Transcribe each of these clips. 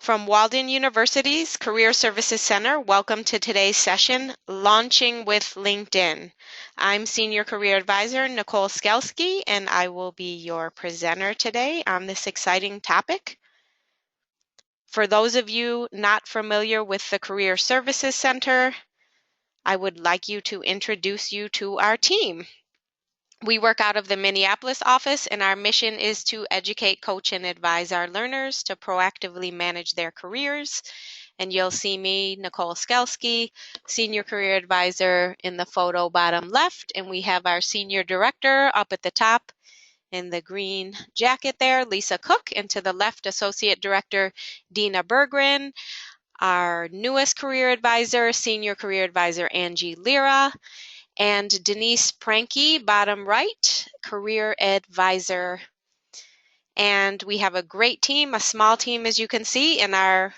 From Walden University's Career Services Center, welcome to today's session, Launching with LinkedIn. I'm Senior Career Advisor Nicole Skelski, and I will be your presenter today on this exciting topic. For those of you not familiar with the Career Services Center, I would like to introduce you to our team. We work out of the Minneapolis office, and our mission is to educate, coach, and advise our learners to proactively manage their careers. And you'll see me, Nicole Skelski, Senior Career Advisor in the photo bottom left, and we have our Senior Director up at the top in the green jacket there, Lisa Cook, and to the left, Associate Director Dina Berggren, our newest Career Advisor, Senior Career Advisor Angie Lira, and Denise Pranke, bottom right, Career Advisor. And we have a great team, a small team as you can see, and our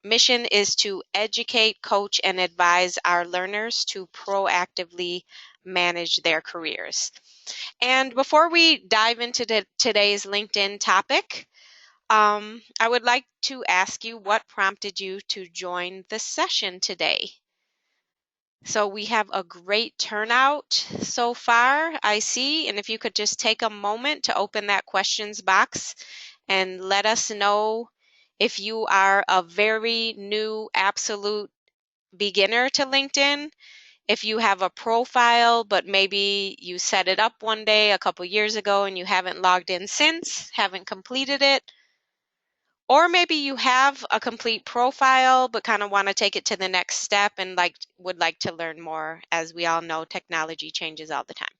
mission is to educate, coach, and advise our learners to proactively manage their careers. And before we dive into today's LinkedIn topic, I would like to ask you what prompted you to join the session today. So we have a great turnout so far, I see, and if you could just take a moment to open that questions box and let us know if you are a very new, absolute beginner to LinkedIn, if you have a profile, but maybe you set it up one day a couple years ago and you haven't logged in since, haven't completed it, or maybe you have a complete profile but kind of want to take it to the next step and would like to learn more. As we all know, technology changes all the time.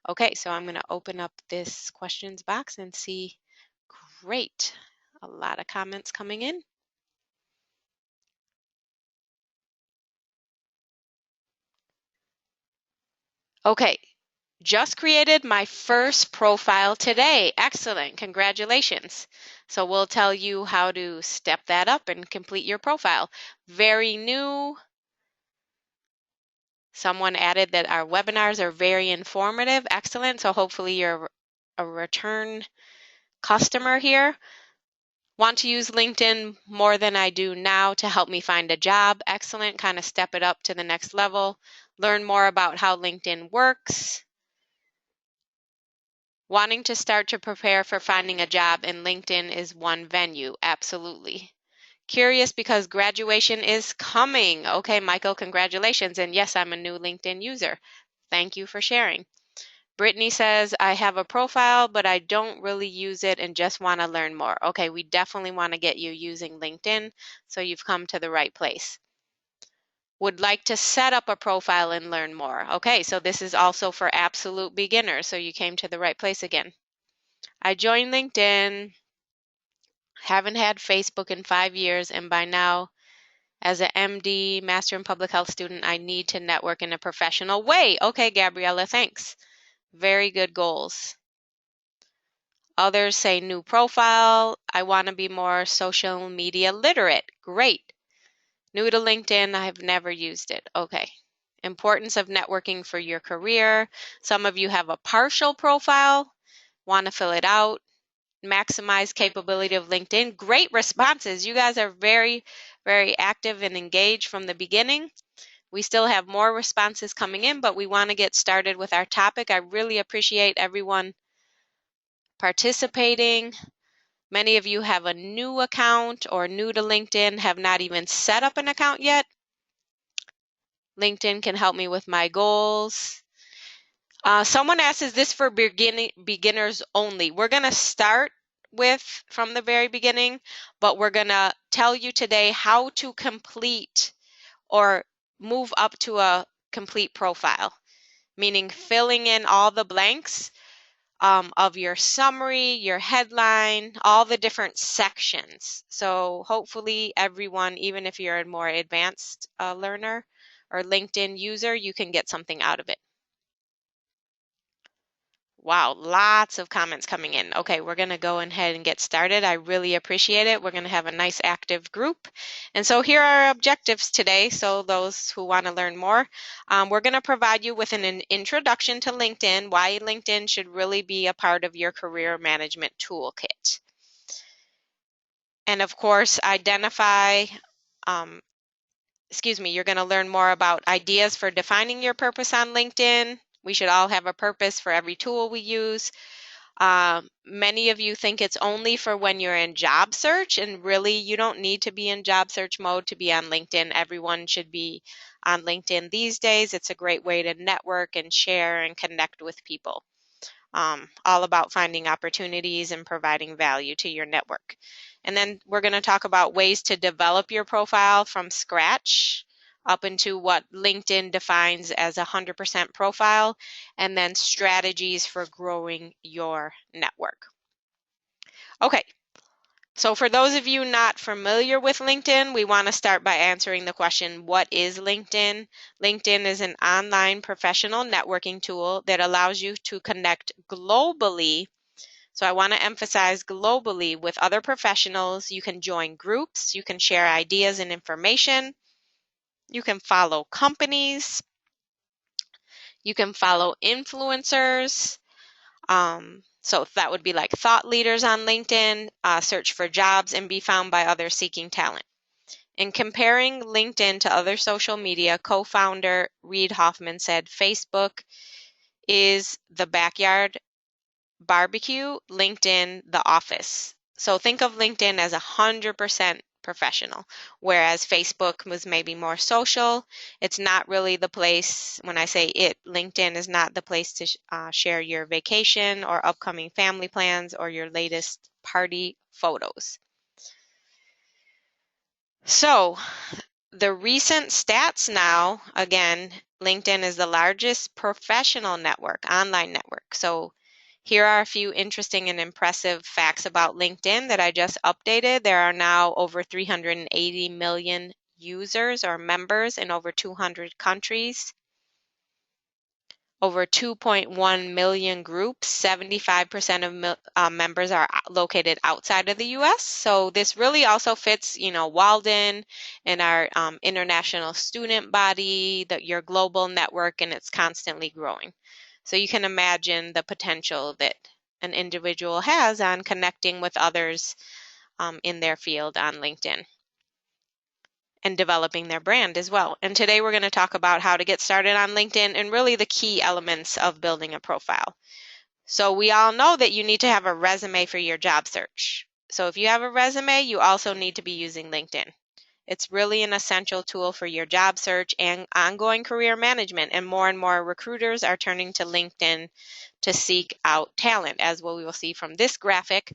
Okay, so I'm going to open up this questions box and see. Great. A lot of comments coming in. Okay, just created my first profile today. Excellent. Congratulations. So we'll tell you how to step that up and complete your profile. Very new. Someone added that our webinars are very informative. Excellent. So hopefully you're a return customer here. Want to use LinkedIn more than I do now to help me find a job. Excellent. Kind of step it up to the next level. Learn more about how LinkedIn works. Wanting to start to prepare for finding a job, and LinkedIn is one venue. Absolutely. Curious because graduation is coming. Okay, Michael, congratulations. And yes, I'm a new LinkedIn user. Thank you for sharing. Brittany says, I have a profile, but I don't really use it and just want to learn more. Okay, we definitely want to get you using LinkedIn, so you've come to the right place. Would like to set up a profile and learn more. Okay, so this is also for absolute beginners, so you came to the right place again. I joined LinkedIn, haven't had Facebook in 5 years, and by now, as an MD, Master in Public Health student, I need to network in a professional way. Okay, Gabriella, thanks. Very good goals. Others say new profile. I want to be more social media literate. Great. New to LinkedIn, I have never used it. Okay. Importance of networking for your career. Some of you have a partial profile, want to fill it out. Maximize capability of LinkedIn. Great responses. You guys are very, very active and engaged from the beginning. We still have more responses coming in, but we want to get started with our topic. I really appreciate everyone participating. Many of you have a new account or new to LinkedIn, have not even set up an account yet. LinkedIn can help me with my goals. Someone asked, is this for beginners only? We're going to start from the very beginning, but we're going to tell you today how to complete or move up to a complete profile, meaning filling in all the blanks of your summary, your headline, all the different sections. So hopefully everyone, even if you're a more advanced learner or LinkedIn user, you can get something out of it. Wow, lots of comments coming in. Okay, we're going to go ahead and get started. I really appreciate it. We're going to have a nice active group. And so here are our objectives today. So those who want to learn more, we're going to provide you with an introduction to LinkedIn, why LinkedIn should really be a part of your career management toolkit. And of course, you're going to learn more about ideas for defining your purpose on LinkedIn. We should all have a purpose for every tool we use. Many of you think it's only for when you're in job search, and really you don't need to be in job search mode to be on LinkedIn. Everyone should be on LinkedIn these days. It's a great way to network and share and connect with people. All about finding opportunities and providing value to your network. And then we're going to talk about ways to develop your profile from scratch up into what LinkedIn defines as a 100% profile, and then strategies for growing your network. Okay, so for those of you not familiar with LinkedIn, we want to start by answering the question, what is LinkedIn? LinkedIn is an online professional networking tool that allows you to connect globally. So I want to emphasize globally with other professionals. You can join groups, you can share ideas and information, you can follow companies, you can follow influencers. So that would be like thought leaders on LinkedIn, search for jobs and be found by others seeking talent. In comparing LinkedIn to other social media, co-founder Reid Hoffman said, Facebook is the backyard barbecue, LinkedIn the office. So think of LinkedIn as 100% professional, whereas Facebook was maybe more social. It's not really the place, when I say it, LinkedIn is not the place to share your vacation or upcoming family plans or your latest party photos. So the recent stats now, again, LinkedIn is the largest professional network, online network. So here are a few interesting and impressive facts about LinkedIn that I just updated. There are now over 380 million users or members in over 200 countries. Over 2.1 million groups, 75% of members are located outside of the U.S. So this really also fits, Walden and our international student body, your global network, and it's constantly growing. So you can imagine the potential that an individual has on connecting with others in their field on LinkedIn and developing their brand as well. And today we're going to talk about how to get started on LinkedIn and really the key elements of building a profile. So we all know that you need to have a resume for your job search. So if you have a resume, you also need to be using LinkedIn. It's really an essential tool for your job search and ongoing career management, and more recruiters are turning to LinkedIn to seek out talent, as we will see from this graphic.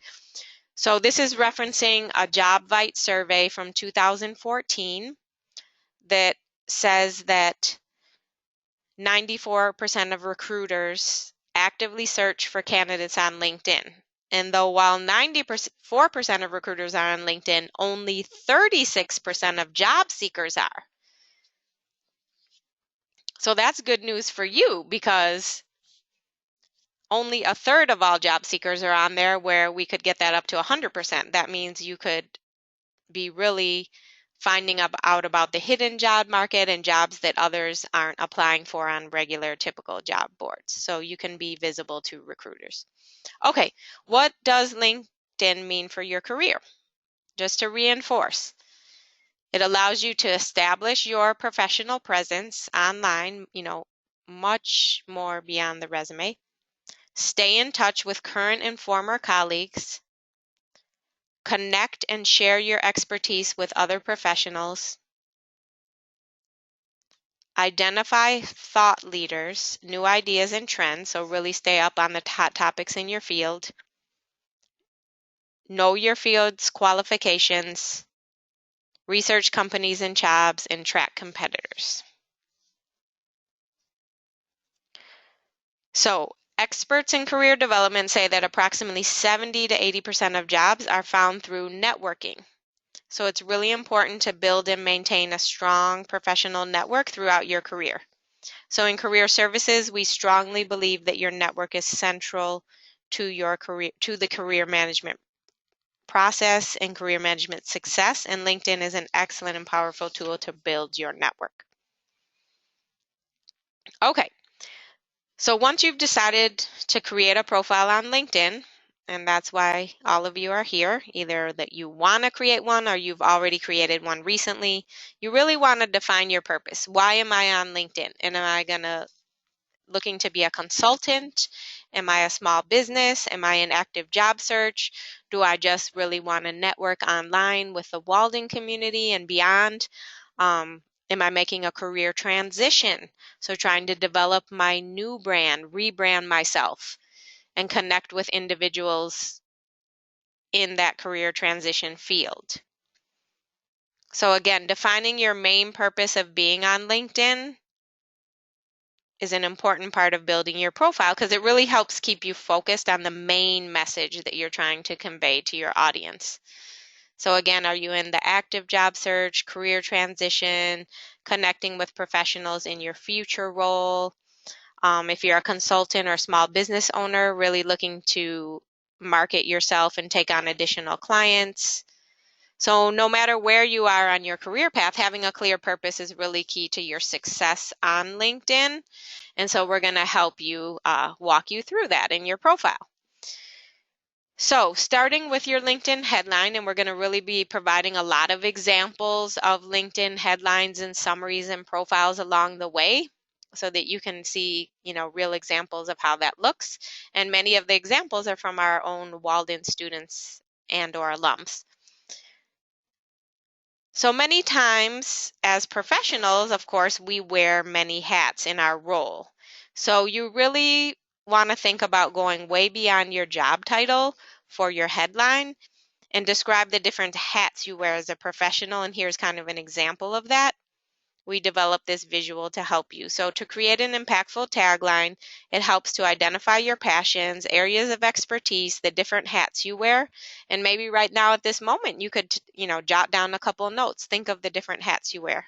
So this is referencing a JobVite survey from 2014 that says that 94% of recruiters actively search for candidates on LinkedIn. And though while 94% of recruiters are on LinkedIn, only 36% of job seekers are. So that's good news for you, because only a third of all job seekers are on there, where we could get that up to 100%. That means you could be really finding out about the hidden job market and jobs that others aren't applying for on regular typical job boards. So you can be visible to recruiters. Okay, what does LinkedIn mean for your career? Just to reinforce, it allows you to establish your professional presence online, much more beyond the resume. Stay in touch with current and former colleagues. Connect and share your expertise with other professionals. Identify thought leaders, new ideas and trends, so really stay up on the hot topics in your field. Know your field's qualifications. Research companies and jobs, and track competitors. So experts in career development say that approximately 70 to 80% of jobs are found through networking. So it's really important to build and maintain a strong professional network throughout your career. So in career services, we strongly believe that your network is central to your career, to the career management process and career management success, and LinkedIn is an excellent and powerful tool to build your network. Okay, so once you've decided to create a profile on LinkedIn, And that's why all of you are here, either that you want to create one or you've already created one recently. You really want to define your purpose. Why am I on LinkedIn? And am I looking to be a consultant? Am I a small business? Am I an active job search? Do I just really want to network online with the Walden community and beyond? Am I making a career transition? So trying to develop my new brand, rebrand myself, and connect with individuals in that career transition field. So again, defining your main purpose of being on LinkedIn is an important part of building your profile because it really helps keep you focused on the main message that you're trying to convey to your audience. So again, are you in the active job search, career transition, connecting with professionals in your future role? If you're a consultant or small business owner, really looking to market yourself and take on additional clients. So no matter where you are on your career path, having a clear purpose is really key to your success on LinkedIn. And so we're going to help you walk you through that in your profile. So starting with your LinkedIn headline, and we're going to really be providing a lot of examples of LinkedIn headlines and summaries and profiles along the way so that you can see, real examples of how that looks. And many of the examples are from our own Walden students and or alums. So many times as professionals, of course, we wear many hats in our role. So you really want to think about going way beyond your job title for your headline and describe the different hats you wear as a professional. And here's kind of an example of that. We developed this visual to help you. So to create an impactful tagline, it helps to identify your passions, areas of expertise, the different hats you wear. And maybe right now at this moment, you could, jot down a couple of notes. Think of the different hats you wear.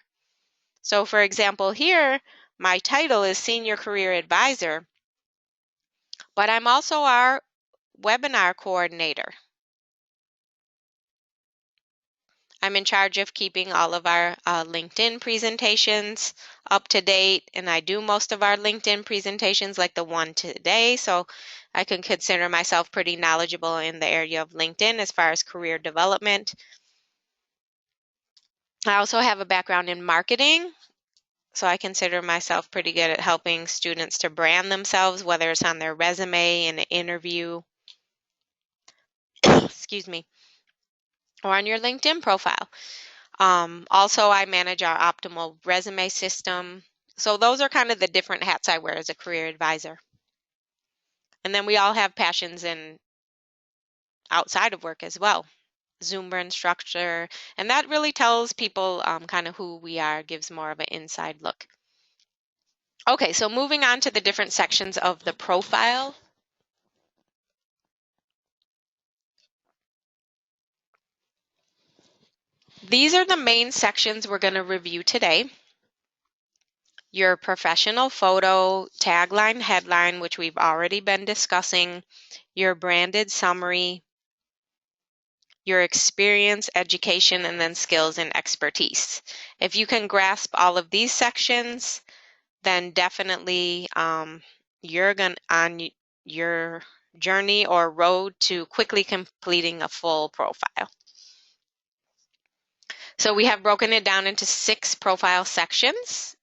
So for example, here, my title is Senior Career Advisor, but I'm also our webinar coordinator. I'm in charge of keeping all of our LinkedIn presentations up to date, and I do most of our LinkedIn presentations like the one today, so I can consider myself pretty knowledgeable in the area of LinkedIn as far as career development. I also have a background in marketing, so I consider myself pretty good at helping students to brand themselves, whether it's on their resume, in an interview, excuse me, or on your LinkedIn profile. Also, I manage our optimal resume system. So those are kind of the different hats I wear as a career advisor. And then we all have passions in outside of work as well. Zumba instructor, and that really tells people kind of who we are, gives more of an inside look. Okay, so moving on to the different sections of the profile. These are the main sections we're going to review today. Your professional photo, tagline, headline, which we've already been discussing, your branded summary, your experience, education, and then skills and expertise. If you can grasp all of these sections, then definitely you're on your journey or road to quickly completing a full profile. So we have broken it down into 6 profile sections.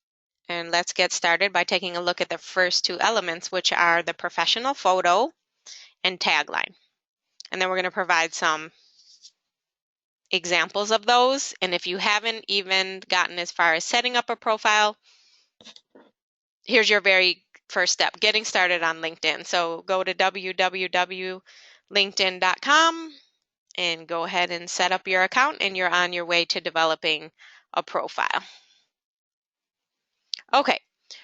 And let's get started by taking a look at the first 2 elements, which are the professional photo and tagline. And then we're going to provide some examples of those. And if you haven't even gotten as far as setting up a profile, here's your very first step, getting started on LinkedIn. So go to www.linkedin.com and go ahead and set up your account, and you're on your way to developing a profile. Okay,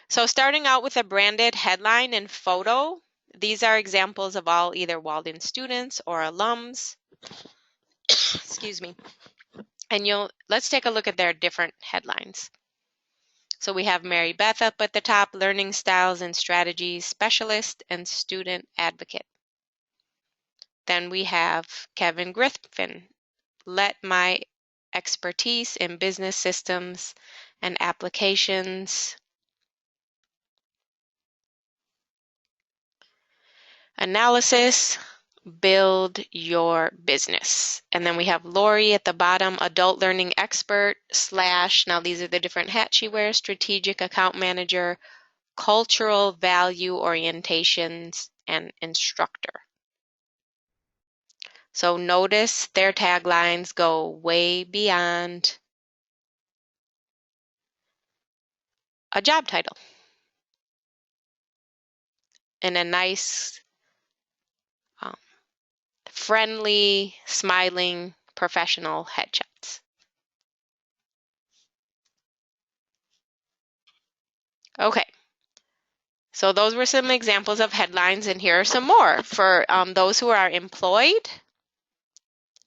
so starting out with a branded headline and photo, these are examples of all either Walden students or alums. Excuse me. And let's take a look at their different headlines. So we have Mary Beth up at the top, Learning Styles and Strategies Specialist and Student Advocate. Then we have Kevin Griffin, Let My Expertise in Business Systems and Applications Analysis. build your business. And then we have Lori at the bottom, adult learning expert / now these are the different hats she wears, strategic account manager, cultural value orientations, and instructor. So notice their taglines go way beyond a job title and a nice, um, friendly, smiling, professional headshots. Okay, so those were some examples of headlines, and here are some more for those who are employed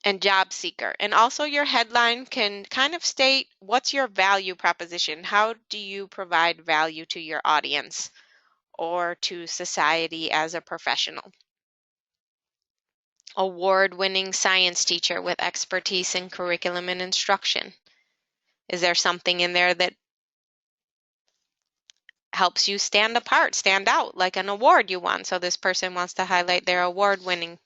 and job seeker. And also your headline can kind of state what's your value proposition. How do you provide value to your audience or to society as a professional? Award-winning science teacher with expertise in curriculum and instruction. Is there something in there that helps you stand apart, stand out, like an award you won? So this person wants to highlight their award-winning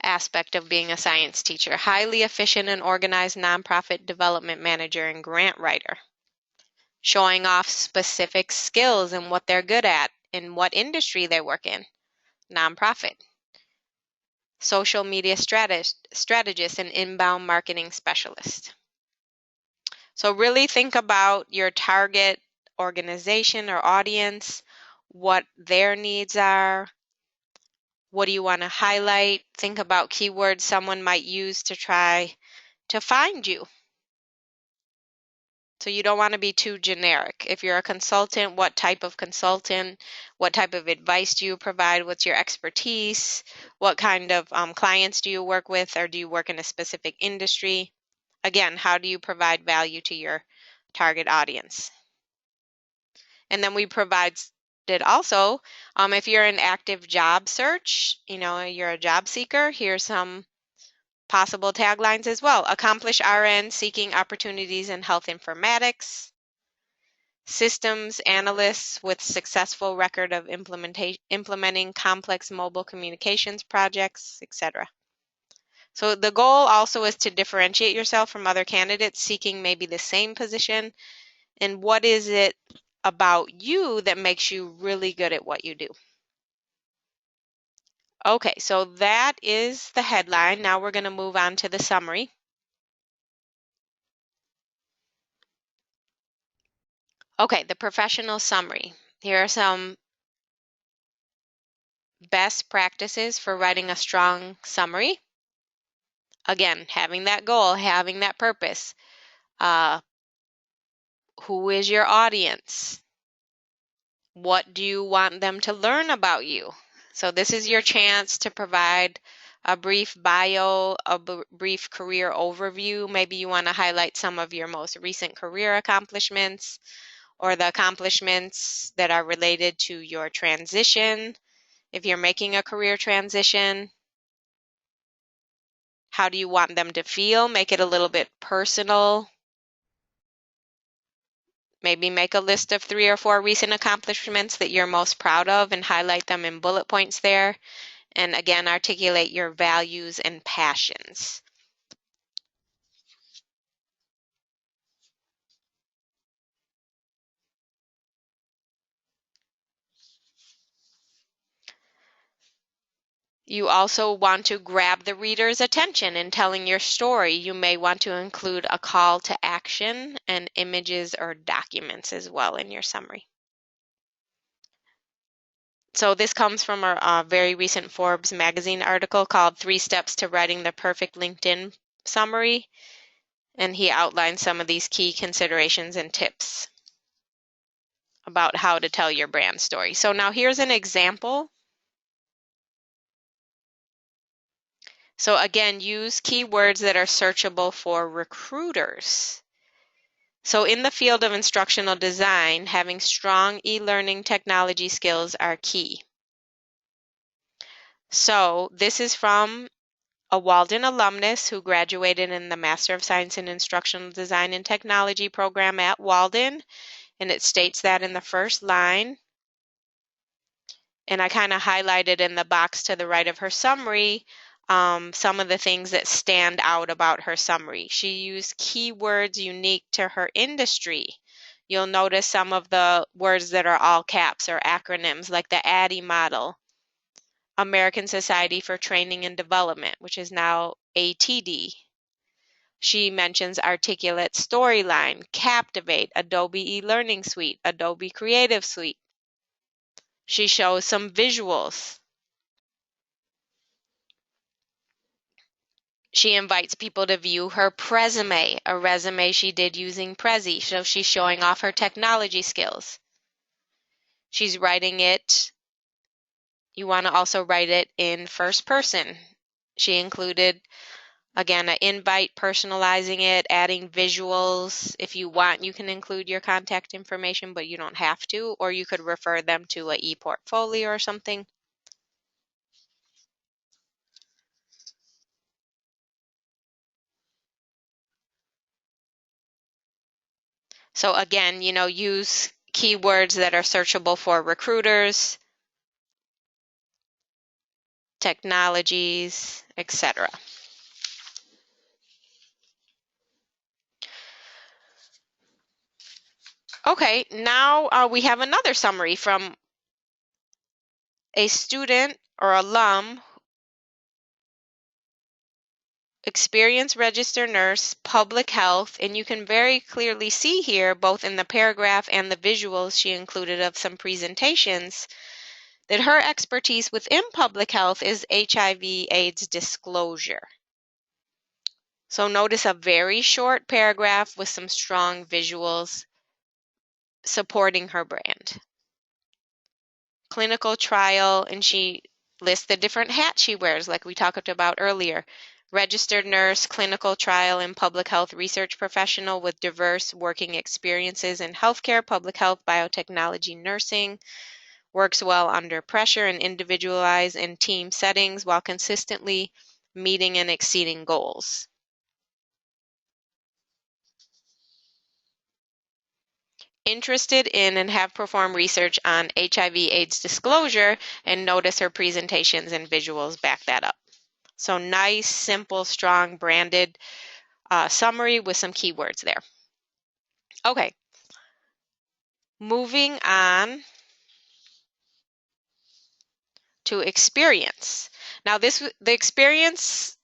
aspect of being a science teacher. Highly efficient and organized nonprofit development manager and grant writer. Showing off specific skills and what they're good at in what industry they work in. Nonprofit. Social media strategist and inbound marketing specialist. So really think about your target organization or audience, what their needs are, what do you want to highlight. Think about keywords someone might use to try to find you. So you don't want to be too generic. If you're a consultant, what type of consultant? What type of advice do you provide? What's your expertise? What kind of clients do you work with, or do you work in a specific industry? Again, how do you provide value to your target audience? And then we provided also, if you're an active job search, you're a job seeker, here's some possible taglines as well. Accomplished RN seeking opportunities in health informatics. Systems analysts with successful record of implementing complex mobile communications projects, etc. So the goal also is to differentiate yourself from other candidates seeking maybe the same position. And what is it about you that makes you really good at what you do? Okay, so that is the headline. Now we're going to move on to the summary. Okay, the professional summary. Here are some best practices for writing a strong summary. Again, having that goal, having that purpose. Who is your audience? What do you want them to learn about you? So this is your chance to provide a brief bio, a brief career overview. Maybe you want to highlight some of your most recent career accomplishments or the accomplishments that are related to your transition. If you're making a career transition, how do you want them to feel? Make it a little bit personal. Maybe make a list of 3 or 4 recent accomplishments that you're most proud of and highlight them in bullet points there. And again, articulate your values and passions. You also want to grab the reader's attention in telling your story. You may want to include a call to action and images or documents as well in your summary. So this comes from a very recent Forbes magazine article called 3 Steps to Writing the Perfect LinkedIn Summary. And he outlined some of these key considerations and tips about how to tell your brand story. So now here's an example. So again, use keywords that are searchable for recruiters. So in the field of instructional design, having strong e-learning technology skills are key. So this is from a Walden alumnus who graduated in the Master of Science in Instructional Design and Technology program at Walden, and it states that in the first line. And I kind of highlighted in the box to the right of her summary some of the things that stand out about her summary. She used keywords unique to her industry. You'll notice some of the words that are all caps or acronyms, like the ADDIE model, American Society for Training and Development, which is now ATD. She mentions Articulate Storyline, Captivate, Adobe eLearning Suite, Adobe Creative Suite. She shows some visuals. She invites people to view her Presame, a resume she did using Prezi, so she's showing off her technology skills. She's writing it. You want to also write it in first person. She included, again, an invite, personalizing it, adding visuals. If you want, you can include your contact information, but you don't have to, or you could refer them to an e-portfolio or something. So again, use keywords that are searchable for recruiters, technologies, etc. Okay, now we have another summary from a student or alum, experienced registered nurse, public health, and you can very clearly see here, both in the paragraph and the visuals she included of some presentations, that her expertise within public health is HIV/AIDS disclosure. So notice a very short paragraph with some strong visuals supporting her brand. Clinical trial, and she lists the different hats she wears, like we talked about earlier. Registered nurse, clinical trial, and public health research professional with diverse working experiences in healthcare, public health, biotechnology, nursing. Works well under pressure and individualized in team settings while consistently meeting and exceeding goals. Interested in and have performed research on HIV/AIDS disclosure, and notice her presentations and visuals back that up. So nice, simple, strong, branded summary with some keywords there. Okay, moving on to experience. Now the experience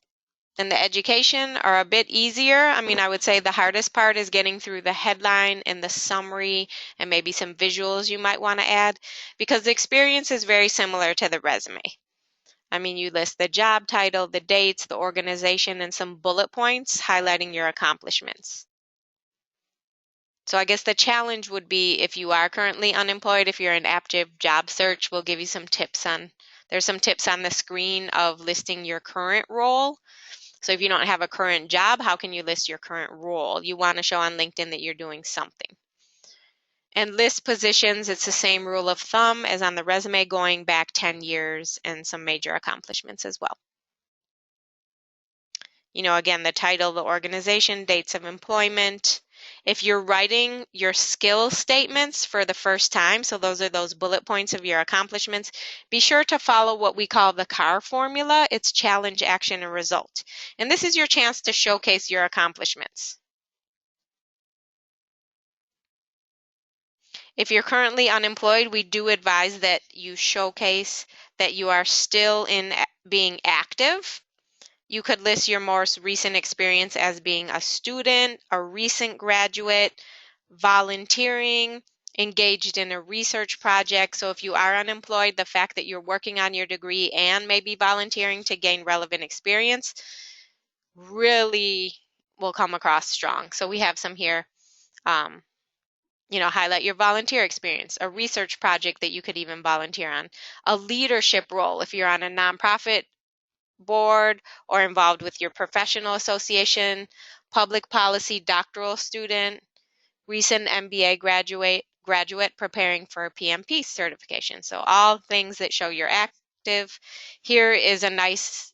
and the education are a bit easier. I would say the hardest part is getting through the headline and the summary and maybe some visuals you might want to add, because the experience is very similar to the resume. You list the job title, the dates, the organization, and some bullet points highlighting your accomplishments. So I guess the challenge would be, if you are currently unemployed, if you're in active job search, we'll give you some tips there's some tips on the screen of listing your current role. So if you don't have a current job, how can you list your current role? You want to show on LinkedIn that you're doing something. And list positions, it's the same rule of thumb as on the resume, going back 10 years and some major accomplishments as well. Again, the title, the organization, dates of employment. If you're writing your skill statements for the first time, so those are those bullet points of your accomplishments, be sure to follow what we call the CAR formula. It's challenge, action, and result. And this is your chance to showcase your accomplishments. If you're currently unemployed, we do advise that you showcase that you are still in being active. You could list your most recent experience as being a student, a recent graduate, volunteering, engaged in a research project. So if you are unemployed, the fact that you're working on your degree and maybe volunteering to gain relevant experience really will come across strong. So we have some here. Highlight your volunteer experience, a research project that you could even volunteer on, a leadership role if you're on a nonprofit board or involved with your professional association, public policy doctoral student, recent MBA graduate preparing for PMP certification. So all things that show you're active. Here is a nice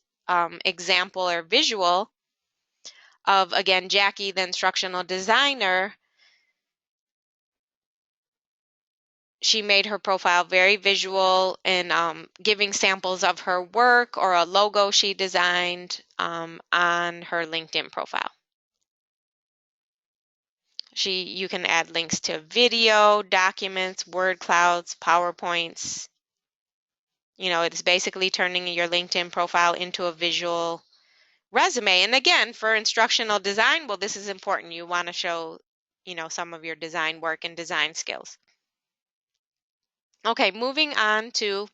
example or visual of, again, Jackie, the instructional designer, she made her profile very visual and giving samples of her work or a logo she designed on her LinkedIn profile. You can add links to video, documents, word clouds, PowerPoints. It's basically turning your LinkedIn profile into a visual resume. And again, for instructional design, well, this is important. You want to show, some of your design work and design skills. Okay, moving on to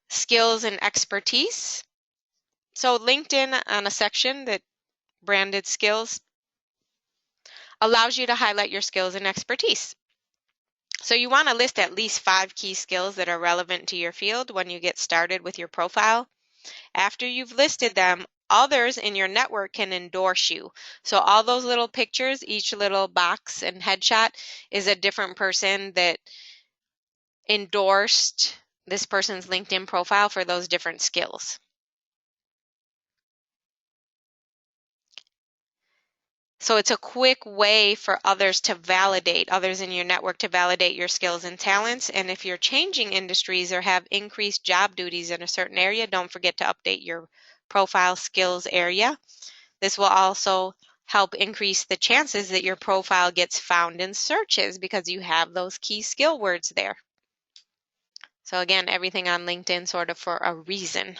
skills and expertise. So LinkedIn, on a section that branded skills, allows you to highlight your skills and expertise. So you want to list at least 5 key skills that are relevant to your field when you get started with your profile. After you've listed them, others in your network can endorse you. So all those little pictures, each little box and headshot is a different person that endorsed this person's LinkedIn profile for those different skills. So it's a quick way for others in your network to validate your skills and talents. And if you're changing industries or have increased job duties in a certain area, don't forget to update your profile skills area. This will also help increase the chances that your profile gets found in searches because you have those key skill words there. So again, everything on LinkedIn sort of for a reason.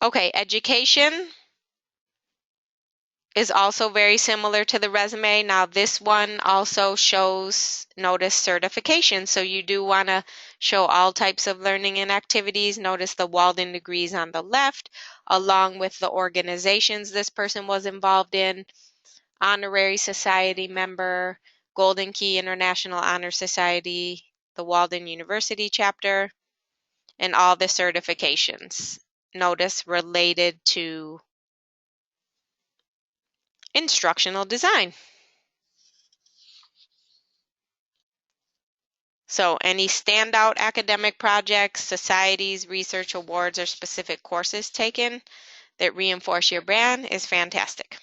Okay, education is also very similar to the resume. Now this one also shows, notice, certification. So you do want to show all types of learning and activities. Notice the Walden degrees on the left, along with the organizations this person was involved in. Honorary Society member, Golden Key International Honor Society, the Walden University chapter, and all the certifications. Notice related to instructional design. So any standout academic projects, societies, research awards, or specific courses taken that reinforce your brand is fantastic.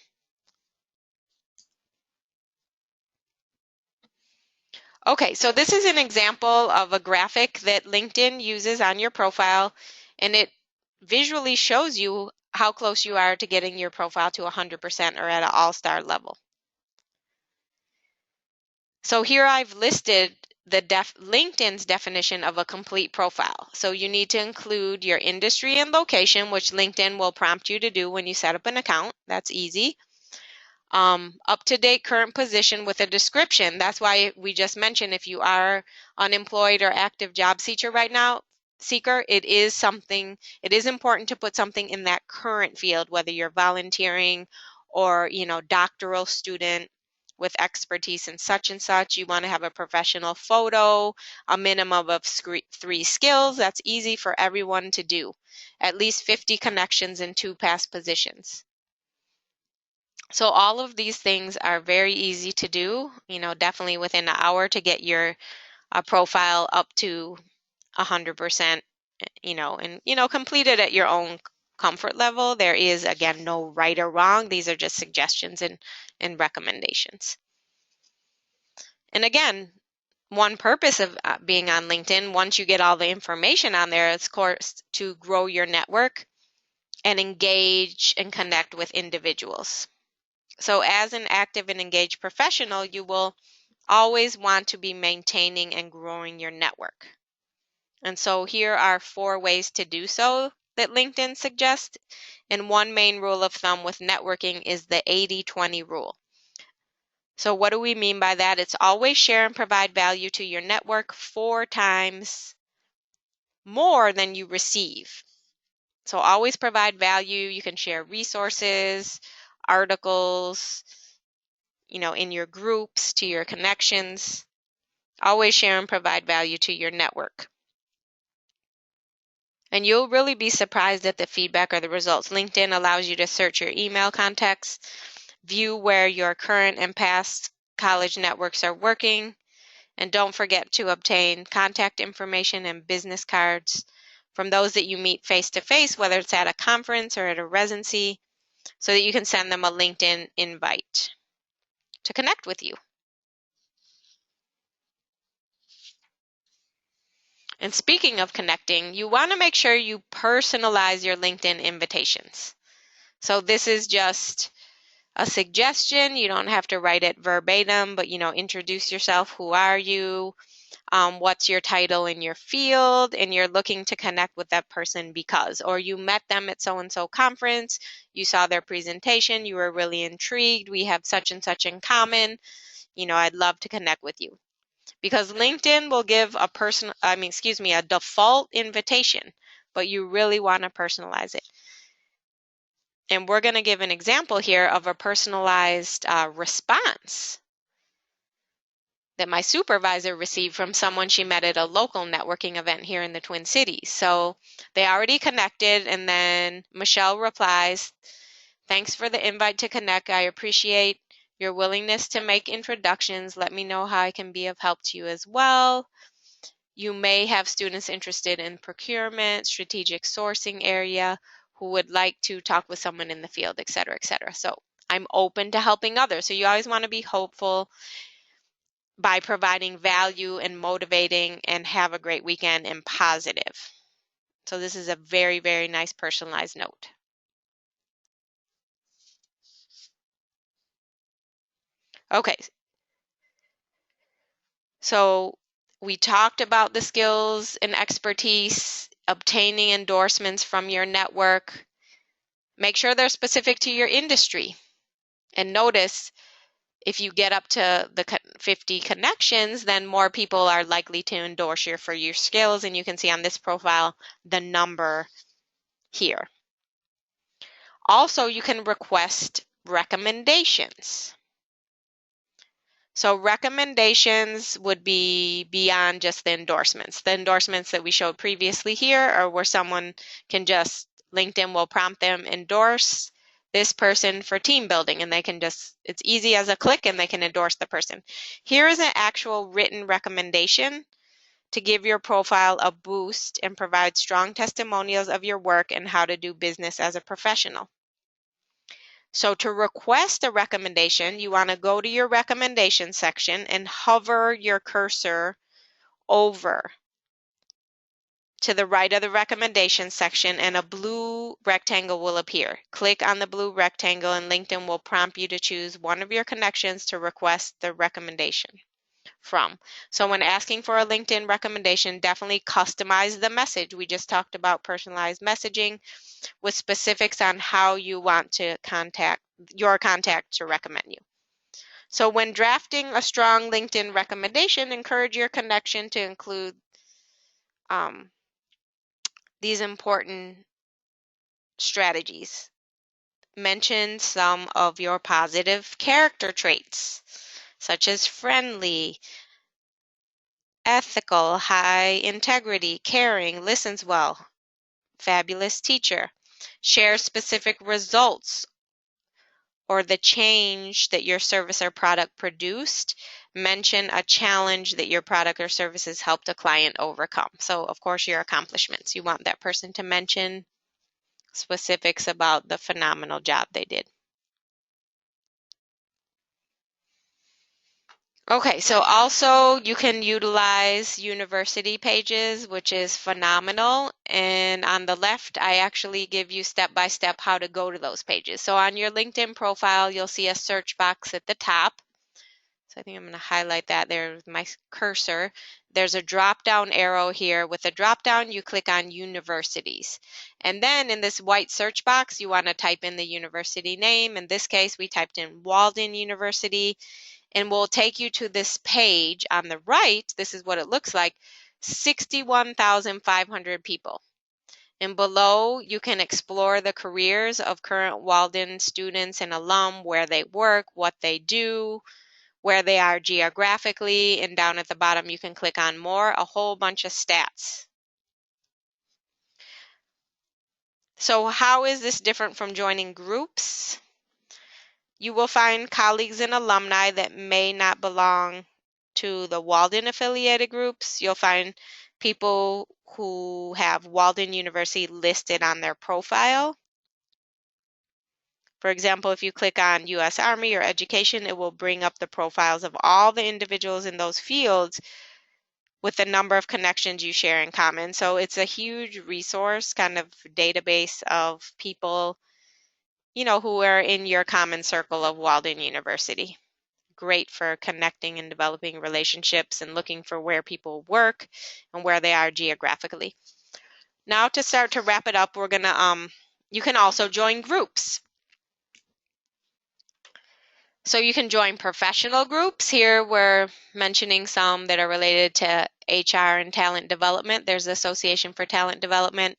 Okay, so this is an example of a graphic that LinkedIn uses on your profile, and it visually shows you how close you are to getting your profile to 100% or at an all-star level. So here I've listed the LinkedIn's definition of a complete profile. So you need to include your industry and location, which LinkedIn will prompt you to do when you set up an account. That's easy. Up-to-date current position with a description. That's why we just mentioned if you are unemployed or active job seeker right now, it is important to put something in that current field, whether you're volunteering or, doctoral student with expertise in such and such. You want to have a professional photo, a minimum of 3 skills. That's easy for everyone to do. At least 50 connections in 2 past positions. So all of these things are very easy to do, definitely within an hour to get your profile up to 100%, and, complete it at your own comfort level. There is, again, no right or wrong. These are just suggestions and recommendations. And again, one purpose of being on LinkedIn, once you get all the information on there, is, of course, to grow your network and engage and connect with individuals. So as an active and engaged professional, you will always want to be maintaining and growing your network. And so here are 4 ways to do so that LinkedIn suggests. And one main rule of thumb with networking is the 80-20 rule. So what do we mean by that? It's always share and provide value to your network 4 times more than you receive. So always provide value. You can share resources, articles, in your groups, to your connections. Always share and provide value to your network. And you'll really be surprised at the feedback or the results. LinkedIn allows you to search your email contacts, view where your current and past college networks are working, and don't forget to obtain contact information and business cards from those that you meet face-to-face, whether it's at a conference or at a residency, so that you can send them a LinkedIn invite to connect with you. And speaking of connecting, you want to make sure you personalize your LinkedIn invitations. So this is just a suggestion. You don't have to write it verbatim, but introduce yourself. Who are you? What's your title in your field? And you're looking to connect with that person because, or you met them at so-and-so conference, you saw their presentation, you were really intrigued, we have such and such in common, I'd love to connect with you. Because LinkedIn will give a default invitation, but you really want to personalize it. And we're going to give an example here of a personalized response that my supervisor received from someone she met at a local networking event here in the Twin Cities. So they already connected, and then Michelle replies, "Thanks for the invite to connect. I appreciate your willingness to make introductions. Let me know how I can be of help to you as well. You may have students interested in procurement, strategic sourcing area, who would like to talk with someone in the field, et cetera, et cetera." So I'm open to helping others. So you always want to be hopeful by providing value and motivating, and have a great weekend and positive. So this is a very, very nice personalized note. Okay, so we talked about the skills and expertise, obtaining endorsements from your network. Make sure they're specific to your industry. And notice, if you get up to the 50 connections, then more people are likely to endorse you for your skills. And you can see on this profile the number here. Also, you can request recommendations. So recommendations would be beyond just the endorsements. The endorsements that we showed previously here are where someone can just, LinkedIn will prompt them, endorse this person for team building, and they can just, it's easy as a click and they can endorse the person. Here is an actual written recommendation to give your profile a boost and provide strong testimonials of your work and how to do business as a professional. So to request a recommendation, you want to go to your recommendation section and hover your cursor over to the right of the recommendation section, and a blue rectangle will appear. Click on the blue rectangle and LinkedIn will prompt you to choose one of your connections to request the recommendation from. So when asking for a LinkedIn recommendation, definitely customize the message. We just talked about personalized messaging with specifics on how you want to contact your contact to recommend you. So when drafting a strong LinkedIn recommendation, encourage your connection to include these important strategies. Mention some of your positive character traits, such as friendly, ethical, high integrity, caring, listens well, fabulous teacher. Share specific results or the change that your service or product produced. Mention a challenge that your product or services helped a client overcome. So, of course, your accomplishments. You want that person to mention specifics about the phenomenal job they did. Okay, so also you can utilize university pages, which is phenomenal. And on the left, I actually give you step-by-step how to go to those pages. So on your LinkedIn profile, you'll see a search box at the top. So I think I'm going to highlight that there with my cursor. There's a drop-down arrow here. With the drop-down, you click on universities. And then in this white search box, you want to type in the university name. In this case, we typed in Walden University. And we'll take you to this page on the right. This is what it looks like. 61,500 people. And below, you can explore the careers of current Walden students and alum, where they work, what they do, where they are geographically. And down at the bottom, you can click on more, a whole bunch of stats. So how is this different from joining groups? You will find colleagues and alumni that may not belong to the Walden affiliated groups. You'll find people who have Walden University listed on their profile. For example, if you click on U.S. Army or education, it will bring up the profiles of all the individuals in those fields with the number of connections you share in common. So it's a huge resource, kind of database of people, who are in your common circle of Walden University. Great for connecting and developing relationships and looking for where people work and where they are geographically. Now to start to wrap it up, we're going to, you can also join groups. So you can join professional groups. Here we're mentioning some that are related to HR and talent development. There's the Association for Talent Development.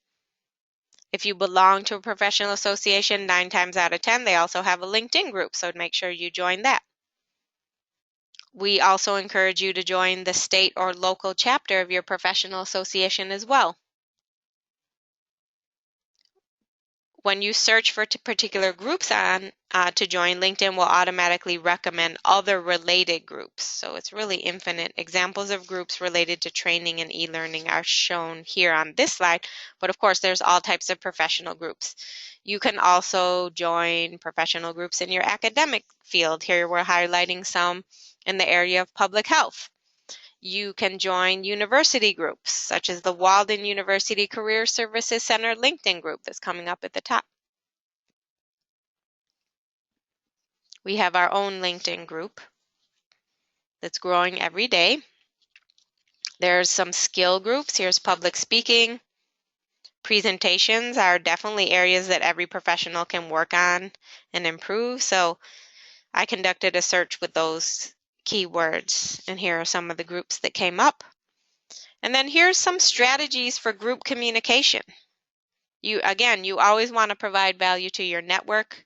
If you belong to a professional association, 9 times out of 10, they also have a LinkedIn group, so make sure you join that. We also encourage you to join the state or local chapter of your professional association as well. When you search for particular groups to join, LinkedIn will automatically recommend other related groups. So it's really infinite. Examples of groups related to training and e-learning are shown here on this slide, but of course there's all types of professional groups. You can also join professional groups in your academic field. Here we're highlighting some in the area of public health. You can join university groups, such as the Walden University Career Services Center LinkedIn group that's coming up at the top. We have our own LinkedIn group that's growing every day. There's some skill groups. Here's public speaking. Presentations are definitely areas that every professional can work on and improve. So I conducted a search with those keywords, and here are some of the groups that came up. And then here's some strategies for group communication. You always want to provide value to your network.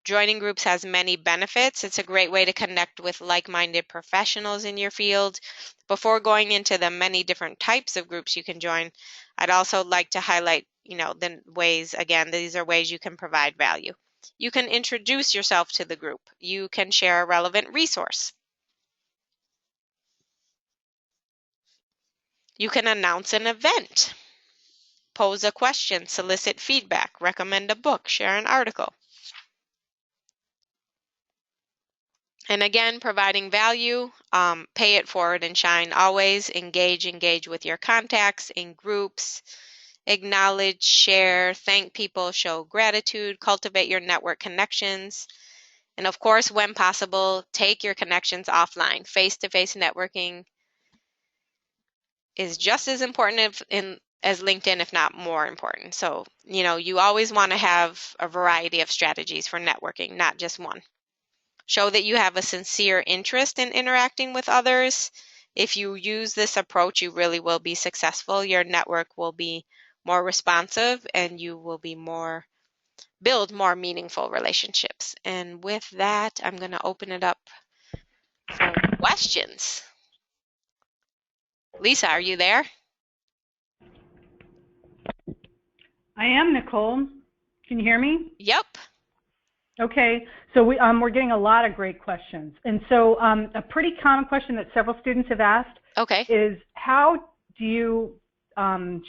Joining groups has many benefits. It's a great way to connect with like-minded professionals in your field. Before going into the many different types of groups you can join, I'd also like to highlight, the ways, again, these are ways you can provide value. You can introduce yourself to the group. You can share a relevant resource. You can announce an event, pose a question, solicit feedback, recommend a book, share an article. And again, providing value, pay it forward and shine always. Engage with your contacts in groups. Acknowledge, share, thank people, show gratitude, cultivate your network connections. And of course, when possible, take your connections offline. Face-to-face networking is just as important as LinkedIn, if not more important. So, you always want to have a variety of strategies for networking, not just one. Show that you have a sincere interest in interacting with others. If you use this approach, you really will be successful. Your network will be more responsive and you will be build more meaningful relationships. And with that, I'm going to open it up for questions. Lisa, are you there? I am, Nicole. Can you hear me? Yep. Okay, so we're getting a lot of great questions. And so a pretty common question that several students have asked is, how do you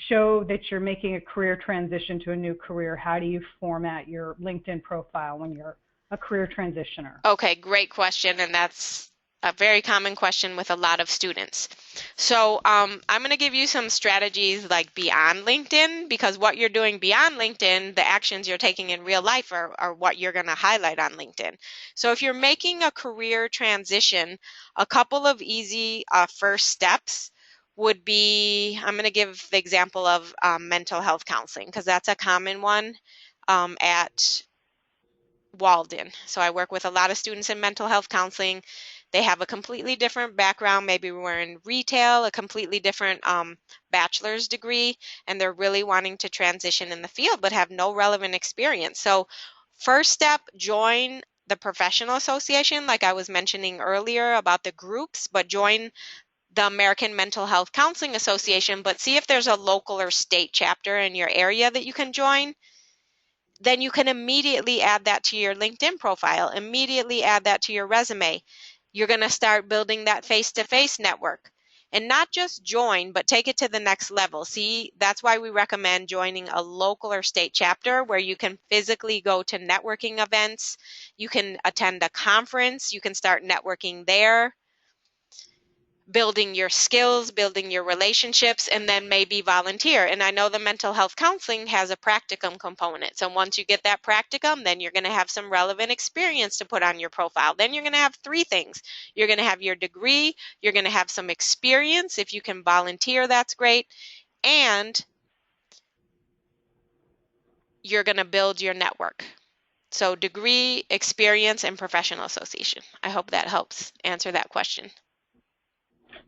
show that you're making a career transition to a new career? How do you format your LinkedIn profile when you're a career transitioner? Okay, great question, and that's a very common question with a lot of students. So I'm going to give you some strategies like beyond LinkedIn, because what you're doing beyond LinkedIn, the actions you're taking in real life are what you're going to highlight on LinkedIn. So if you're making a career transition, a couple of easy first steps would be, I'm going to give the example of mental health counseling, because that's a common one at Walden. So I work with a lot of students in mental health counseling. They have a completely different background. Maybe we're in retail, a completely different bachelor's degree, and they're really wanting to transition in the field but have no relevant experience. So first step, join the professional association, like I was mentioning earlier about the groups, but join the American Mental Health Counseling Association, but see if there's a local or state chapter in your area that you can join. Then you can immediately add that to your LinkedIn profile, immediately add that to your resume. You're going to start building that face-to-face network. And not just join, but take it to the next level. See, that's why we recommend joining a local or state chapter where you can physically go to networking events. You can attend a conference. You can start networking there. building your skills, building your relationships, and then maybe volunteer. And I know the mental health counseling has a practicum component. So once you get that practicum, then you're going to have some relevant experience to put on your profile. Then you're going to have three things. You're going to have your degree, you're going to have some experience. If you can volunteer, that's great. And you're going to build your network. So degree, experience, and professional association. I hope that helps answer that question.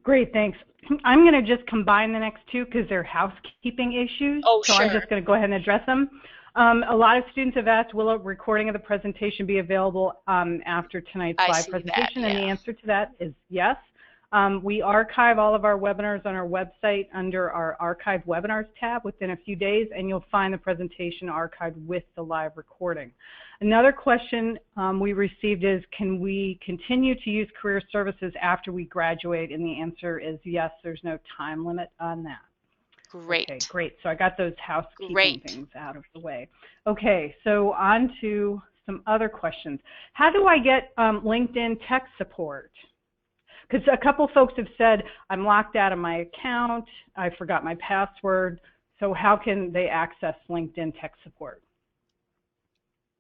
Great, thanks. I'm going to just combine the next two because they're housekeeping issues. Oh, so sure. I'm just going to go ahead and address them. A lot of students have asked, will a recording of the presentation be available after tonight's live presentation? That, yeah. And the answer to that is yes. We archive all of our webinars on our website under our Archive Webinars tab within a few days, and you'll find the presentation archived with the live recording. Another question we received is, can we continue to use career services after we graduate? And the answer is yes, there's no time limit on that. Great. Okay, great. So I got those housekeeping things out of the way. Okay, so on to some other questions. How do I get LinkedIn tech support? Because a couple folks have said, I'm locked out of my account, I forgot my password, so how can they access LinkedIn tech support?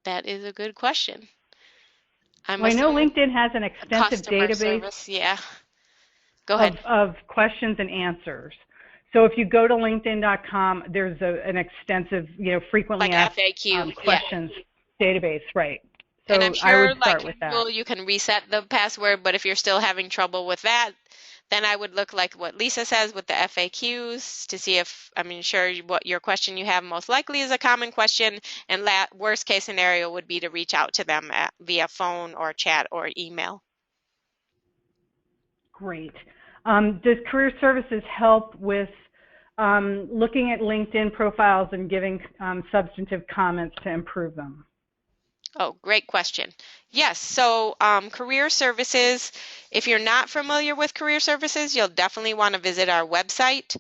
That is a good question. I know LinkedIn has an extensive database of questions and answers. So if you go to linkedin.com, there's an extensive, frequently asked FAQ questions database, right? So and I'm sure, I would start with that. Well, you can reset the password, but if you're still having trouble with that, then I would look like what Lisa says with the FAQs to see if, sure what your question you have most likely is a common question, and worst case scenario would be to reach out to them via phone or chat or email. Great. Does Career Services help with looking at LinkedIn profiles and giving substantive comments to improve them? Oh, great question. Yes, so Career Services, if you're not familiar with Career Services, you'll definitely want to visit our website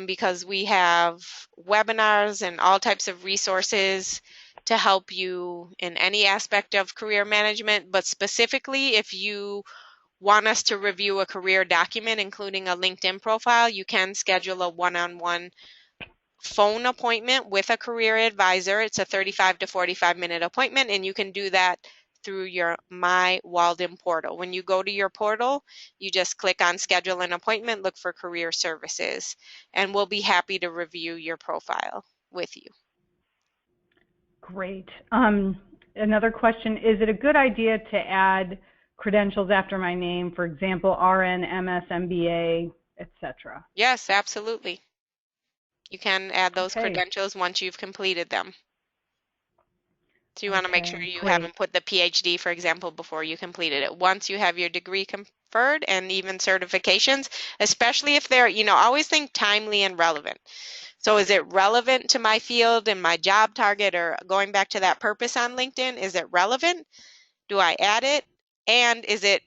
because we have webinars and all types of resources to help you in any aspect of career management, but specifically if you want us to review a career document, including a LinkedIn profile, you can schedule a one-on-one phone appointment with a career advisor. It's a 35 to 45-minute appointment, and you can do that through your My Walden portal. When you go to your portal, you just click on Schedule an Appointment, look for Career Services, and we'll be happy to review your profile with you. Great. Another question, is it a good idea to add credentials after my name, for example, RN, MS, MBA, etc.? Yes, absolutely. You can add those credentials once you've completed them. So you want to make sure you haven't put the PhD, for example, before you completed it. Once you have your degree conferred and even certifications, especially if they're, always think timely and relevant. So is it relevant to my field and my job target, or going back to that purpose on LinkedIn, is it relevant? Do I add it? And is it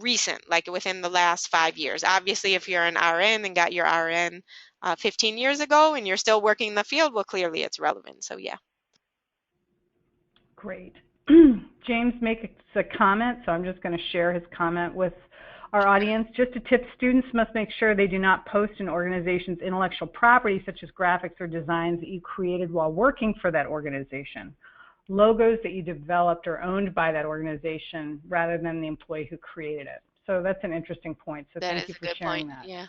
recent, like within the last 5 years? Obviously, if you're an RN and got your RN 15 years ago and you're still working in the field, well, clearly it's relevant. So yeah. Great. James makes a comment, so I'm just going to share his comment with our audience. Just a tip, students must make sure they do not post an organization's intellectual property, such as graphics or designs that you created while working for that organization. Logos that you developed are owned by that organization rather than the employee who created it. So that's an interesting point. So thank you for sharing that. Yeah.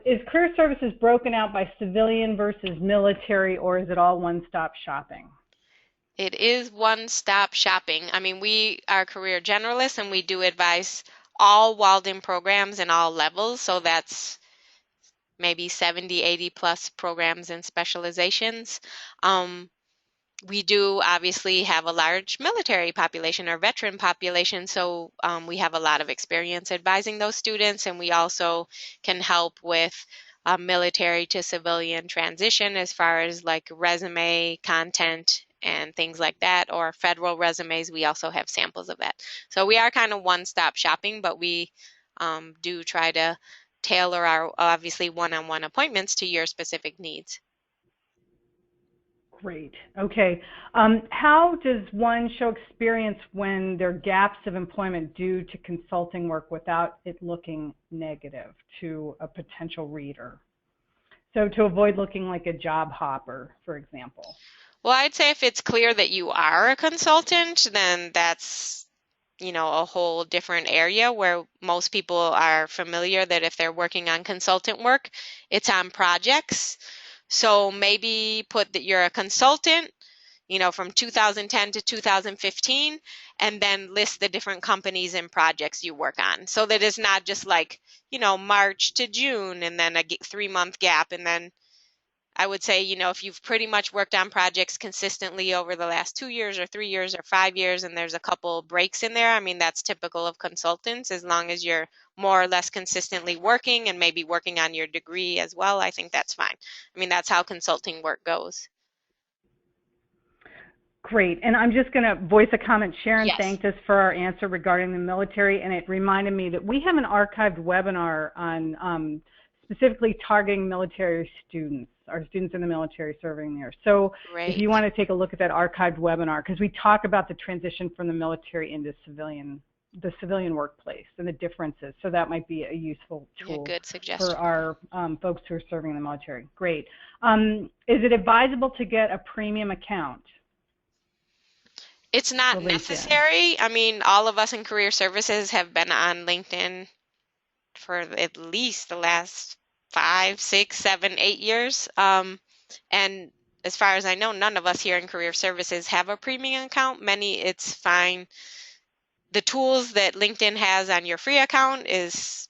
Is Career Services broken out by civilian versus military, or is it all one-stop shopping? It is one-stop shopping. We are career generalists, and we do advise all Walden programs and all levels. So that's maybe 70, 80 plus programs and specializations. We do obviously have a large military population or veteran population, so we have a lot of experience advising those students, and we also can help with military to civilian transition as far as like resume content and things like that, or federal resumes. We also have samples of that. So we are kind of one-stop shopping, but we do try to tailor our obviously one-on-one appointments to your specific needs. Great. Okay. How does one show experience when there are gaps of employment due to consulting work without it looking negative to a potential reader? So to avoid looking like a job hopper, for example. Well, I'd say if it's clear that you are a consultant, then that's, a whole different area where most people are familiar that if they're working on consultant work, it's on projects. So maybe put that you're a consultant, from 2010 to 2015, and then list the different companies and projects you work on so that it's not just like, March to June and then a 3-month gap. And then I would say, if you've pretty much worked on projects consistently over the last 2 years or 3 years or 5 years, and there's a couple breaks in there, I mean, that's typical of consultants. As long as you're more or less consistently working and maybe working on your degree as well, I think that's fine. I mean, that's how consulting work goes. Great. And I'm just going to voice a comment. Sharon Yes. thanked us for our answer regarding the military, and it reminded me that we have an archived webinar on specifically targeting military students, our students in the military serving there. So Great. If you want to take a look at that archived webinar, because we talk about the transition from the military into the civilian workplace and the differences. So that might be a useful tool good suggestion for our folks who are serving in the military. Great. Is it advisable to get a premium account? It's not necessary. I mean, all of us in career services have been on LinkedIn for at least the last 5, 6, 7, 8 years. And as far as I know, none of us here in career services have a premium account. It's fine. The tools that LinkedIn has on your free account is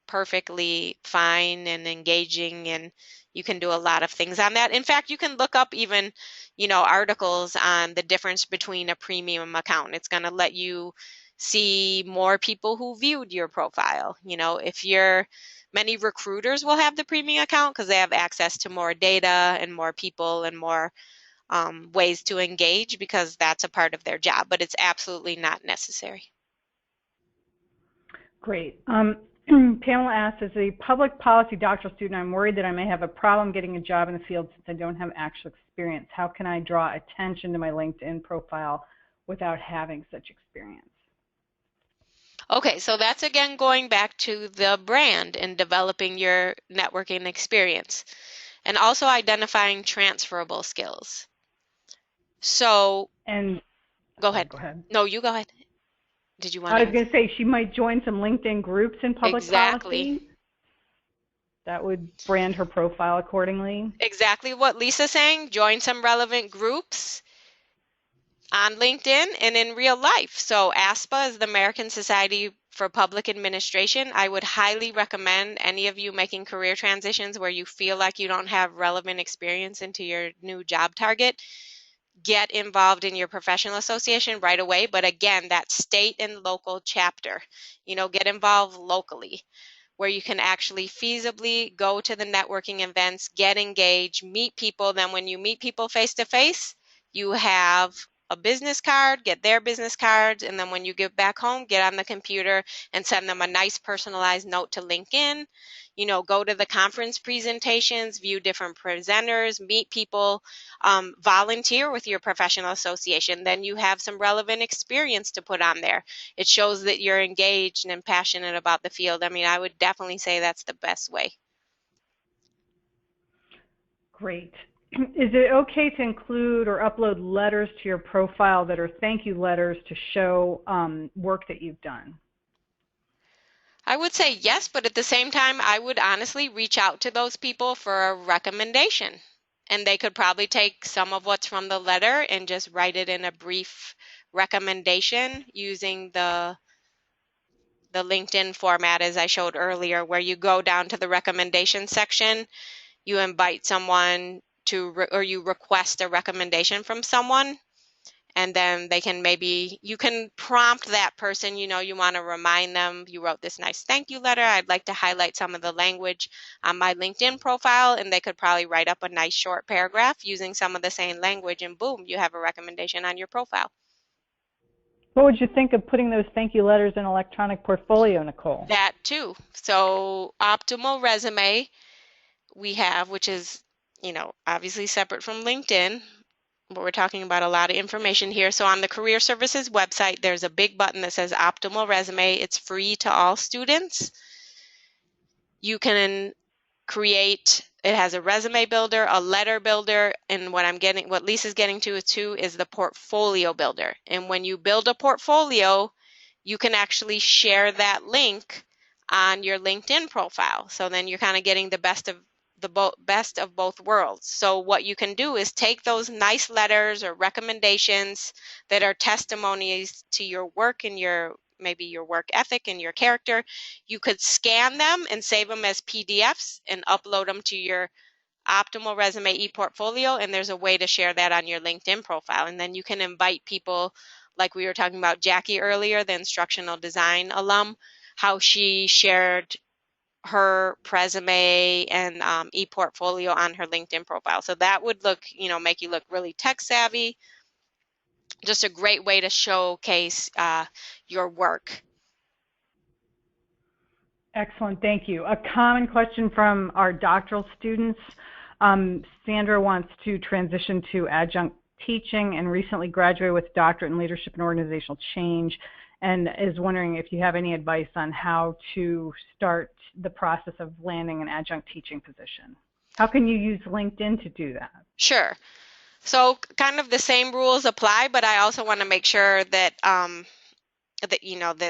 perfectly fine and engaging, and you can do a lot of things on that. In fact, you can look up even, articles on the difference between a premium account. It's going to let you see more people who viewed your profile. Many recruiters will have the premium account because they have access to more data and more people and more ways to engage because that's a part of their job, but it's absolutely not necessary. Great. Pamela asks, as a public policy doctoral student, I'm worried that I may have a problem getting a job in the field since I don't have actual experience. How can I draw attention to my LinkedIn profile without having such experience? Okay, so that's again going back to the brand and developing your networking experience and also identifying transferable skills. So, go ahead. Go ahead. No, you go ahead. Did you want I was going to say she might join some LinkedIn groups in public policy. That would brand her profile accordingly. Exactly what Lisa's saying. Join some relevant groups on LinkedIn and in real life. So ASPA is the American Society for Public Administration. I would highly recommend any of you making career transitions where you feel like you don't have relevant experience into your new job target. Get involved in your professional association right away. But again, that state and local chapter, get involved locally where you can actually feasibly go to the networking events, get engaged, meet people. Then when you meet people face to face, you have a business card, get their business cards, and then when you get back home, get on the computer and send them a nice personalized note to LinkedIn. Go to the conference presentations, view different presenters, meet people, volunteer with your professional association. Then you have some relevant experience to put on there. It shows that you're engaged and passionate about the field. I mean, I would definitely say that's the best way. Great. Is it okay to include or upload letters to your profile that are thank you letters to show work that you've done? I would say yes, but at the same time, I would honestly reach out to those people for a recommendation. And they could probably take some of what's from the letter and just write it in a brief recommendation using the LinkedIn format as I showed earlier, where you go down to the recommendation section, you invite someone or you request a recommendation from someone, and then you can prompt that person, you want to remind them, you wrote this nice thank you letter. I'd like to highlight some of the language on my LinkedIn profile, and they could probably write up a nice short paragraph using some of the same language, and boom, you have a recommendation on your profile. What would you think of putting those thank you letters in electronic portfolio, Nicole? That too. So Optimal Resume we have, which is, obviously separate from LinkedIn, but we're talking about a lot of information here. So on the Career Services website, there's a big button that says Optimal Resume. It's free to all students. You can create, it has a resume builder, a letter builder, and what Lisa's getting to too is the portfolio builder. And when you build a portfolio, you can actually share that link on your LinkedIn profile. So then you're kind of getting the best of both worlds. So what you can do is take those nice letters or recommendations that are testimonies to your work and maybe your work ethic and your character. You could scan them and save them as PDFs and upload them to your Optimal Resume ePortfolio, and there's a way to share that on your LinkedIn profile. And then you can invite people, like we were talking about Jackie earlier, the instructional design alum, how she shared her resume and ePortfolio on her LinkedIn profile. So that would make you look really tech savvy. Just a great way to showcase your work. Excellent, thank you. A common question from our doctoral students. Sandra wants to transition to adjunct teaching and recently graduated with a doctorate in leadership and organizational change, and is wondering if you have any advice on how to start the process of landing an adjunct teaching position. How can you use LinkedIn to do that? Sure. So kind of the same rules apply, but I also want to make sure that the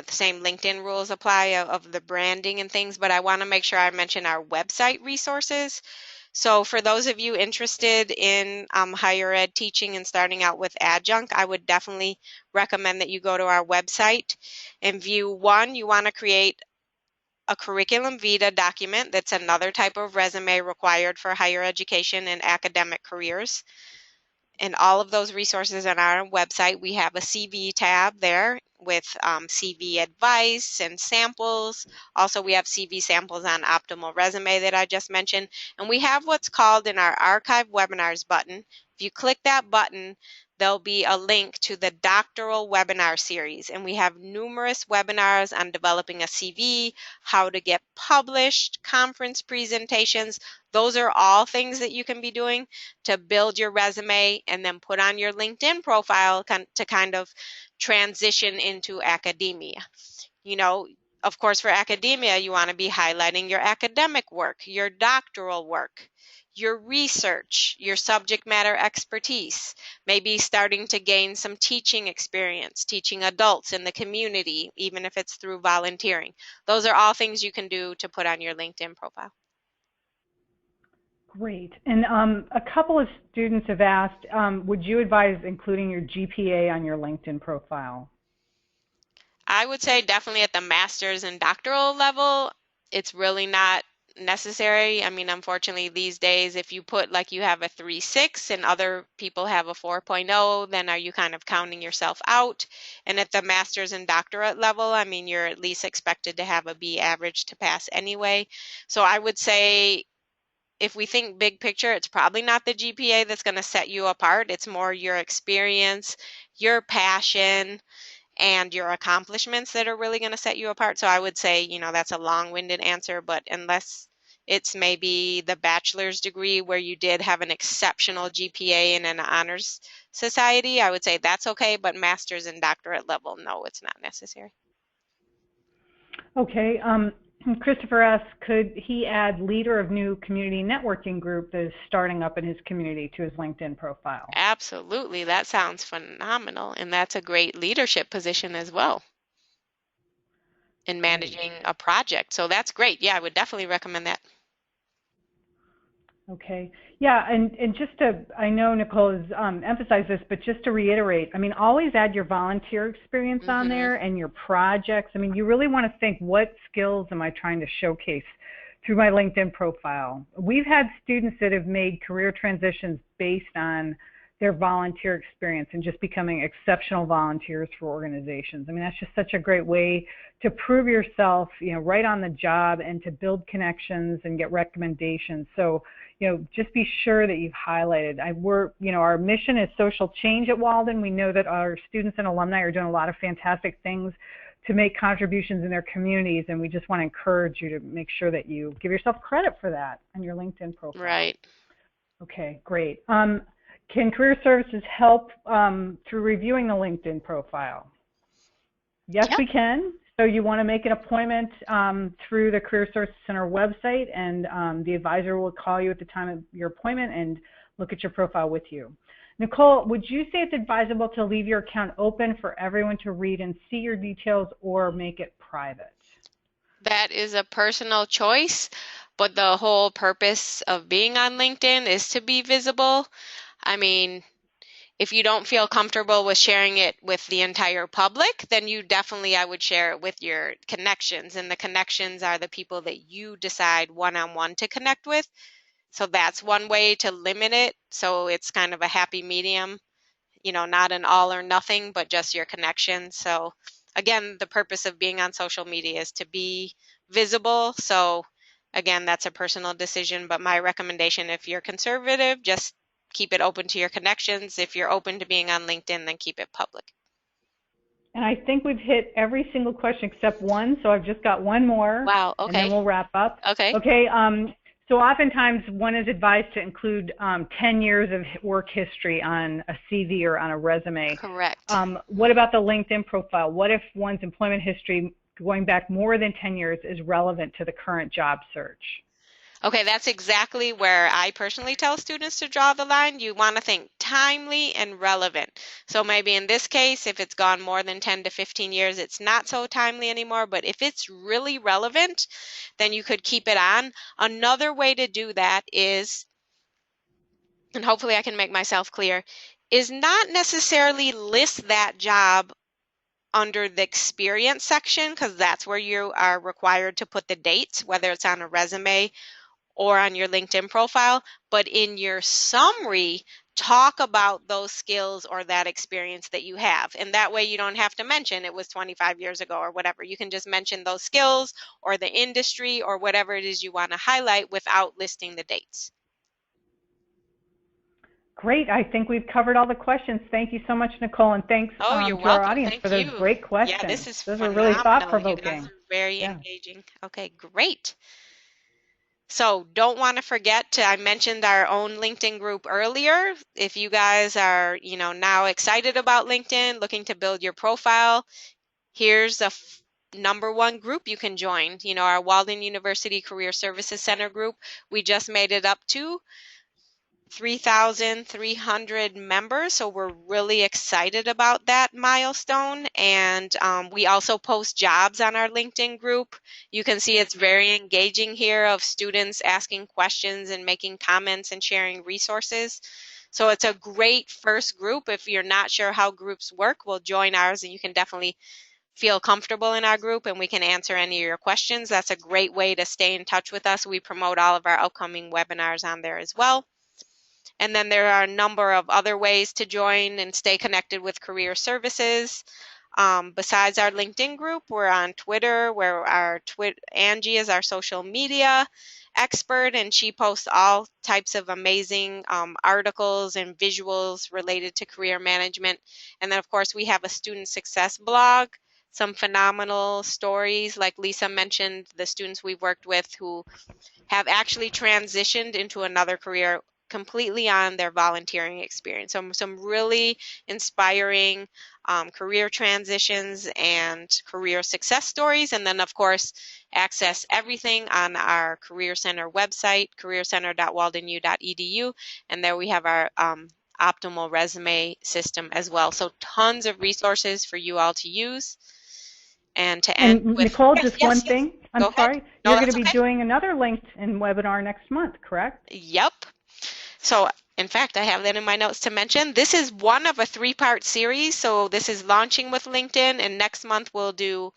same LinkedIn rules apply of the branding and things, but I want to make sure I mention our website resources. So for those of you interested in higher ed teaching and starting out with adjunct, I would definitely recommend that you go to our website and view one. You want to create a curriculum vitae document. That's another type of resume required for higher education and academic careers. And all of those resources on our website, we have a CV tab there with CV advice and samples. Also, we have CV samples on Optimal Resume that I just mentioned. And we have what's called in our archive webinars button. If you click that button, there'll be a link to the doctoral webinar series. And we have numerous webinars on developing a CV, how to get published, conference presentations. Those are all things that you can be doing to build your resume and then put on your LinkedIn profile to kind of transition into academia. Of course, for academia, you want to be highlighting your academic work, your doctoral work, your research, your subject matter expertise, maybe starting to gain some teaching experience, teaching adults in the community, even if it's through volunteering. Those are all things you can do to put on your LinkedIn profile. Great. And a couple of students have asked, would you advise including your GPA on your LinkedIn profile? I would say definitely at the master's and doctoral level, it's really not necessary. I mean, unfortunately, these days, if you put like you have a 3.6 and other people have a 4.0, then are you kind of counting yourself out? And at the master's and doctorate level, I mean, you're at least expected to have a B average to pass anyway. So I would say, if we think big picture, it's probably not the GPA that's going to set you apart. It's more your experience, your passion, and your accomplishments that are really going to set you apart. So I would say, that's a long-winded answer, but unless it's maybe the bachelor's degree where you did have an exceptional GPA in an honors society, I would say that's okay, but master's and doctorate level, no, it's not necessary. Okay. Christopher asks, could he add leader of new community networking group that is starting up in his community to his LinkedIn profile? Absolutely. That sounds phenomenal. And that's a great leadership position as well in managing a project. So that's great. Yeah, I would definitely recommend that. Okay. Yeah, and just I know Nicole has emphasized this, but just to reiterate, I mean, always add your volunteer experience on there and your projects. I mean, you really want to think, what skills am I trying to showcase through my LinkedIn profile? We've had students that have made career transitions based on their volunteer experience and just becoming exceptional volunteers for organizations. I mean, that's just such a great way to prove yourself, right on the job, and to build connections and get recommendations. So, just be sure that you've highlighted. Our mission is social change at Walden. We know that our students and alumni are doing a lot of fantastic things to make contributions in their communities, and we just want to encourage you to make sure that you give yourself credit for that on your LinkedIn profile. Right. Okay, great. Can Career Services help through reviewing the LinkedIn profile? Yes, Yep. we can. So you want to make an appointment through the Career Services Center website, and the advisor will call you at the time of your appointment and look at your profile with you. Nicole, would you say it's advisable to leave your account open for everyone to read and see your details, or make it private? That is a personal choice, but the whole purpose of being on LinkedIn is to be visible. I mean, if you don't feel comfortable with sharing it with the entire public, then I would share it with your connections. And the connections are the people that you decide one-on-one to connect with. So that's one way to limit it. So it's kind of a happy medium, not an all or nothing, but just your connection. So again, the purpose of being on social media is to be visible. So again, that's a personal decision, but my recommendation, if you're conservative, just keep it open to your connections. If you're open to being on LinkedIn, then keep it public. And I think we've hit every single question except one, so I've just got one more. Wow, okay. And then we'll wrap up. Okay. Okay, so oftentimes one is advised to include 10 years of work history on a CV or on a resume. Correct. What about the LinkedIn profile? What if one's employment history going back more than 10 years is relevant to the current job search? Okay, that's exactly where I personally tell students to draw the line. You want to think timely and relevant. So maybe in this case, if it's gone more than 10 to 15 years, it's not so timely anymore. But if it's really relevant, then you could keep it on. Another way to do that is, and hopefully I can make myself clear, is not necessarily list that job under the experience section, because that's where you are required to put the dates, whether it's on a resume or on your LinkedIn profile, but in your summary, talk about those skills or that experience that you have. And that way you don't have to mention it was 25 years ago or whatever. You can just mention those skills or the industry or whatever it is you want to highlight without listing the dates. Great. I think we've covered all the questions. Thank you so much, Nicole, and thanks to our audience for those great questions. Yeah, this is those phenomenal. are really thought-provoking. You guys are very engaging. Okay, great. So don't want to forget I mentioned our own LinkedIn group earlier. If you guys are, now excited about LinkedIn, looking to build your profile, here's a number one group you can join. Our Walden University Career Services Center group. We just made it up to 3,300 members, so we're really excited about that milestone. And we also post jobs on our LinkedIn group. You can see it's very engaging here, of students asking questions and making comments and sharing resources. So it's a great first group. If you're not sure how groups work, well, join ours and you can definitely feel comfortable in our group and we can answer any of your questions. That's a great way to stay in touch with us. We promote all of our upcoming webinars on there as well. And then there are a number of other ways to join and stay connected with career services. Besides our LinkedIn group, we're on Twitter, where Angie is our social media expert, and she posts all types of amazing articles and visuals related to career management. And then, of course, we have a student success blog, some phenomenal stories, like Lisa mentioned, the students we've worked with who have actually transitioned into another career completely on their volunteering experience. So some really inspiring career transitions and career success stories. And then, of course, access everything on our Career Center website, careercenter.waldenu.edu. And there we have our optimal resume system as well. So tons of resources for you all to use. And to end with, Nicole, just one thing. I'm sorry. No, you're going to be doing another LinkedIn webinar next month, correct? Yep. So, in fact, I have that in my notes to mention. This is one of a 3-part series. So this is launching with LinkedIn, and next month we'll do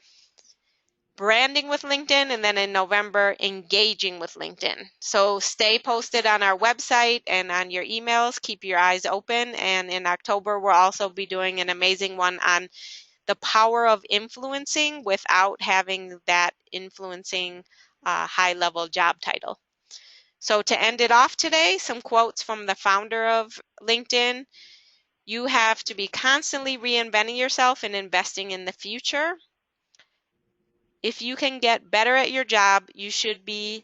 branding with LinkedIn, and then in November, engaging with LinkedIn. So stay posted on our website and on your emails. Keep your eyes open. And in October, we'll also be doing an amazing one on the power of influencing without having that influencing high-level job title. So to end it off today, some quotes from the founder of LinkedIn. You have to be constantly reinventing yourself and investing in the future. If you can get better at your job, you should be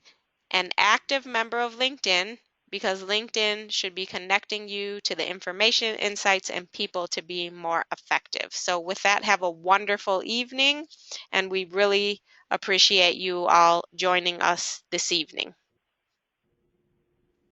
an active member of LinkedIn, because LinkedIn should be connecting you to the information, insights, and people to be more effective. So with that, have a wonderful evening, and we really appreciate you all joining us this evening.